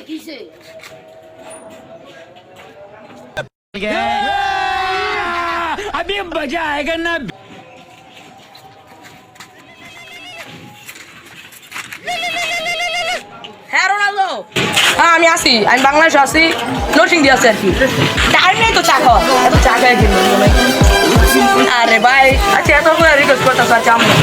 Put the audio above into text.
কিসে अभी मजा आएगा ना। হ্যাঁ রোনালদো, হ্যাঁ আমি আসি, আমি বাংলাদেশে আসি, নরসিং দিয়ে আছি আর কি। টাইম নেই তো চা খাওয়া, এত চা খাই কিনবো ভাই। আরে ভাই আচ্ছা এত করে রিকোয়েস্ট করতেছ, আচ্ছা আমরা